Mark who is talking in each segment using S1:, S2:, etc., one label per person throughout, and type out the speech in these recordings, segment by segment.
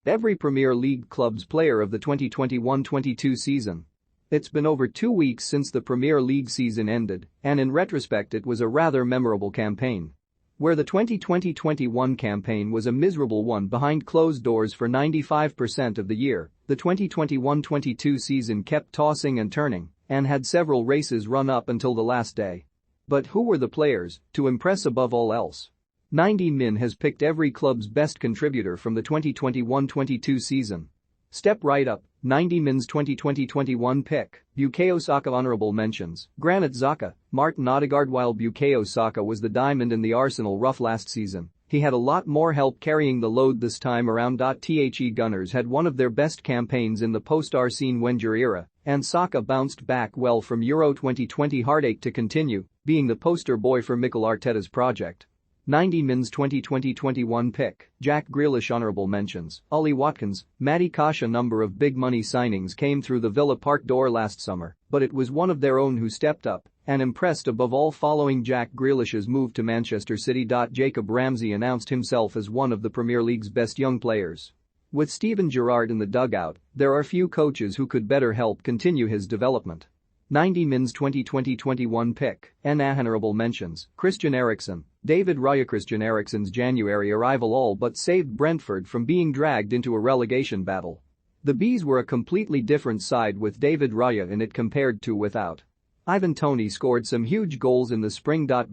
S1: Every Premier League club's player of the 2021-22 season. It's been over 2 weeks since the Premier League season ended, and in retrospect it was a rather memorable campaign. Where the 2020-21 campaign was a miserable one behind closed doors for 95% of the year, the 2021-22 season kept tossing and turning and had several races run up until the last day. But who were the players to impress above all else? 90min has picked every club's best contributor from the 2021-22 season. Step right up, 90min's 2020-21 pick, Bukayo Saka. Honorable mentions, Granit Xhaka, Martin Odegaard. While Bukayo Saka was the diamond in the Arsenal rough last season, he had a lot more help carrying the load this time around. The Gunners had one of their best campaigns in the post-Arsene Wenger era, and Saka bounced back well from Euro 2020 heartache to continue being the poster boy for Mikel Arteta's project. 90min's 2020-21 pick, Jack Grealish. Honorable mentions, Ollie Watkins, Matty Cash. A number of big money signings came through the Villa Park door last summer, but it was one of their own who stepped up and impressed above all following Jack Grealish's move to Manchester City. Jacob Ramsey announced himself as one of the Premier League's best young players. With Steven Gerrard in the dugout, there are few coaches who could better help continue his development. 90min's 2020-21 pick, honorable mentions, Christian Eriksen, David Raya. Christian Eriksen's January arrival all but saved Brentford from being dragged into a relegation battle. The Bees were a completely different side with David Raya in it compared to without. Ivan Toney scored some huge goals in the spring. But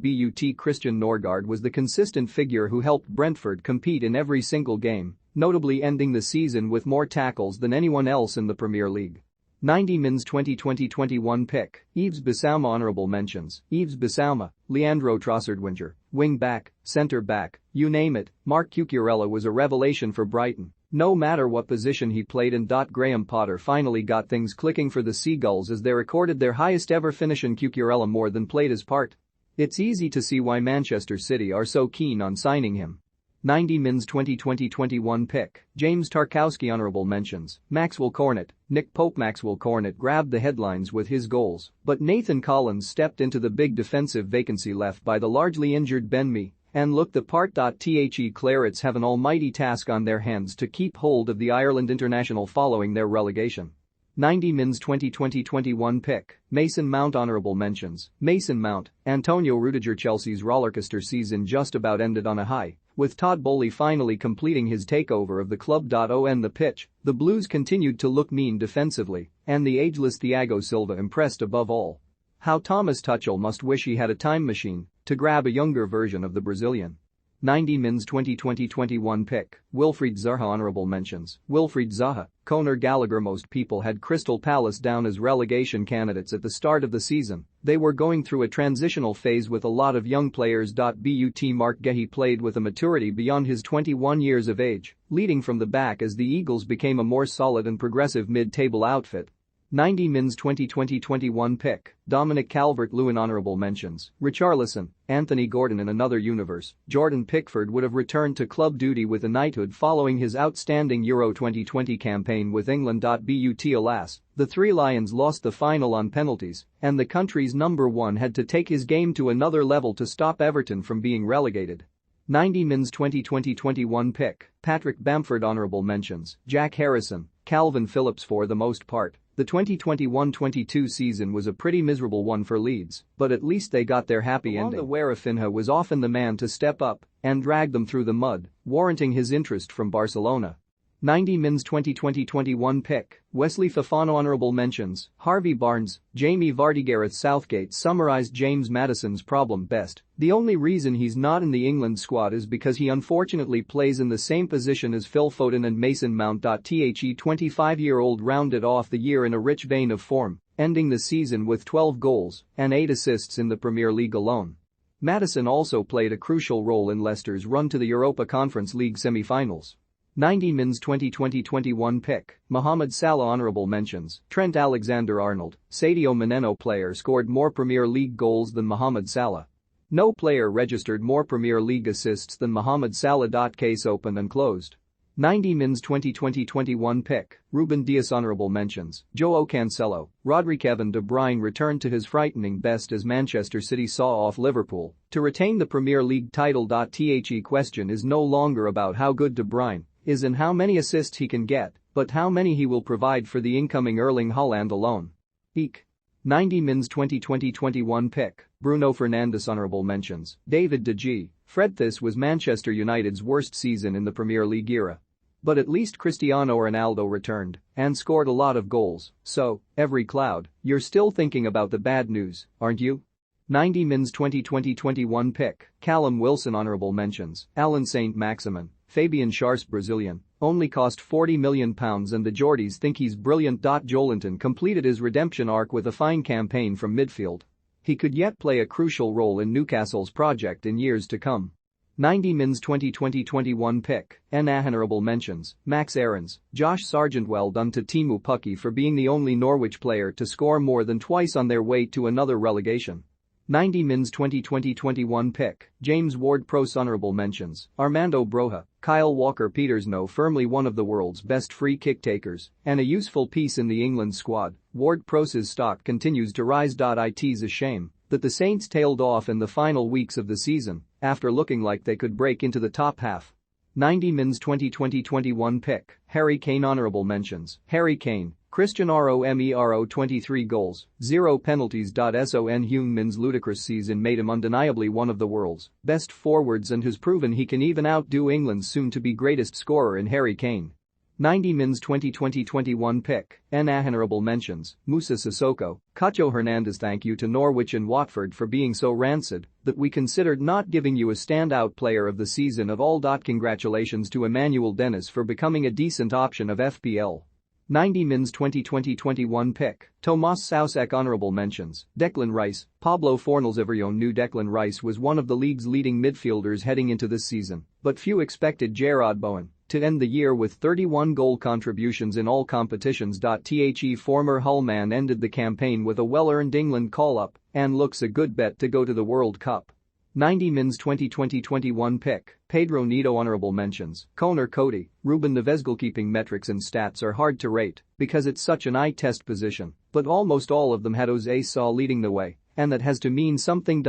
S1: Christian Norgard was the consistent figure who helped Brentford compete in every single game, notably ending the season with more tackles than anyone else in the Premier League. 90min's 2020-21 pick, Yves Bissouma. Honorable mentions, Yves Bissouma, Leandro Trossard. Wing back, centre back, you name it, Marc Cucurella was a revelation for Brighton, no matter what position he played in. Graham Potter finally got things clicking for the Seagulls as they recorded their highest ever finish and Cucurella more than played his part. It's easy to see why Manchester City are so keen on signing him. 90min's 2020-21 pick, James Tarkowski. Honorable mentions, Maxwell Cornet, Nick Pope. Maxwell Cornet grabbed the headlines with his goals, but Nathan Collins stepped into the big defensive vacancy left by the largely injured Ben Mee and looked the part. The Clarets have an almighty task on their hands to keep hold of the Ireland international following their relegation. 90min's 2020-21 pick, Mason Mount. Honorable mentions, Mason Mount, Antonio Rudiger. Chelsea's rollercoaster season just about ended on a high, with Todd Boehly finally completing his takeover of the club. On the pitch, the Blues continued to look mean defensively, and the ageless Thiago Silva impressed above all. How Thomas Tuchel must wish he had a time machine to grab a younger version of the Brazilian. 90min's 2020-21 pick, Wilfried Zaha. Honorable mentions, Wilfried Zaha, Conor Gallagher. Most people had Crystal Palace down as relegation candidates at the start of the season. They were going through a transitional phase with a lot of young players. But Mark Guehi played with a maturity beyond his 21 years of age, leading from the back as the Eagles became a more solid and progressive mid-table outfit. 90min's 2020-21 pick, Dominic Calvert-Lewin. Honorable mentions, Richarlison, Anthony Gordon. In another universe, Jordan Pickford would have returned to club duty with a knighthood following his outstanding Euro 2020 campaign with England. But alas, the Three Lions lost the final on penalties, and the country's number one had to take his game to another level to stop Everton from being relegated. 90min's 2020-21 pick, Patrick Bamford. Honorable mentions, Jack Harrison, Calvin Phillips. For the most part, the 2021-22 season was a pretty miserable one for Leeds, but at least they got their happy ending. Rafinha was often the man to step up and drag them through the mud, warranting his interest from Barcelona. 90min's 2020-21 pick, Wesley Fofana. Honorable mentions, Harvey Barnes, Jamie Vardy. Gareth Southgate summarized James Maddison's problem best. The only reason he's not in the England squad is because he unfortunately plays in the same position as Phil Foden and Mason Mount. The 25-year-old rounded off the year in a rich vein of form, ending the season with 12 goals and 8 assists in the Premier League alone. Maddison also played a crucial role in Leicester's run to the Europa Conference League semi-finals. 90min's 2020-21 pick, Mohamed Salah. Honorable mentions, Trent Alexander-Arnold, Sadio Mane. Player scored more Premier League goals than Mohamed Salah. No player registered more Premier League assists than Mohamed Salah. Case open and closed. 90min's 2020-21 pick, Ruben Dias. Honorable mentions, Joao Cancelo, Rodri. Kevin De Bruyne returned to his frightening best as Manchester City saw off Liverpool to retain the Premier League title. The question is no longer about how good De Bruyne isn't how many assists he can get, but how many he will provide for the incoming Erling Haaland alone. Eek. 90 Mins 2020-21 pick, Bruno Fernandes. Honorable mentions, David De Gea. Fred, this was Manchester United's worst season in the Premier League era. But at least Cristiano Ronaldo returned and scored a lot of goals, so, every cloud, you're still thinking about the bad news, aren't you? 90 Mins 2020-21 pick, Callum Wilson. Honorable mentions, Alan Saint-Maximin, Fabian Schär's Brazilian, only cost £40 million and the Geordies think he's brilliant. Joelinton completed his redemption arc with a fine campaign from midfield. He could yet play a crucial role in Newcastle's project in years to come. 90 Mins 2020-21 pick, honorable mentions, Max Aarons, Josh Sargent. Well done to Teemu Pukki for being the only Norwich player to score more than twice on their way to another relegation. 90 Mins 2020-21 pick, James Ward-Prowse. Honorable mentions, Armando Broja, Kyle Walker-Peters. No, firmly one of the world's best free kick takers and a useful piece in the England squad. Ward-Prowse's stock continues to rise. It's a shame that the Saints tailed off in the final weeks of the season after looking like they could break into the top half. 90 Mins 2020-21 pick, Harry Kane. Honorable mentions, Harry Kane, Christian Romero. 23 goals, 0 penalties. Son Heung-min's ludicrous season made him undeniably one of the world's best forwards and has proven he can even outdo England's soon-to-be greatest scorer in Harry Kane. 90 Mins 2020-21 pick, honorable mentions, Moussa Sissoko, Cacho Hernandez. Thank you to Norwich and Watford for being so rancid that we considered not giving you a standout player of the season of all. Congratulations to Emmanuel Dennis for becoming a decent option of FPL. 90 Mins 2020-21 pick, Tomas Soucek. Honorable mentions, Declan Rice, Pablo Fornals. Everyone knew Declan Rice was one of the league's leading midfielders heading into this season, but few expected Jarrod Bowen to end the year with 31 goal contributions in all competitions. The former Hull man ended the campaign with a well-earned England call-up and looks a good bet to go to the World Cup. 90 Mins 2020-21 pick, Pedro Neto. Honorable mentions, Conor Cody, Ruben Neves. Goalkeeping metrics and stats are hard to rate because it's such an eye-test position, but almost all of them had Jose Sa leading the way, and that has to mean something.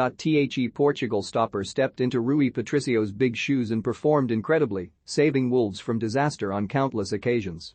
S1: Portugal stopper stepped into Rui Patricio's big shoes and performed incredibly, saving Wolves from disaster on countless occasions.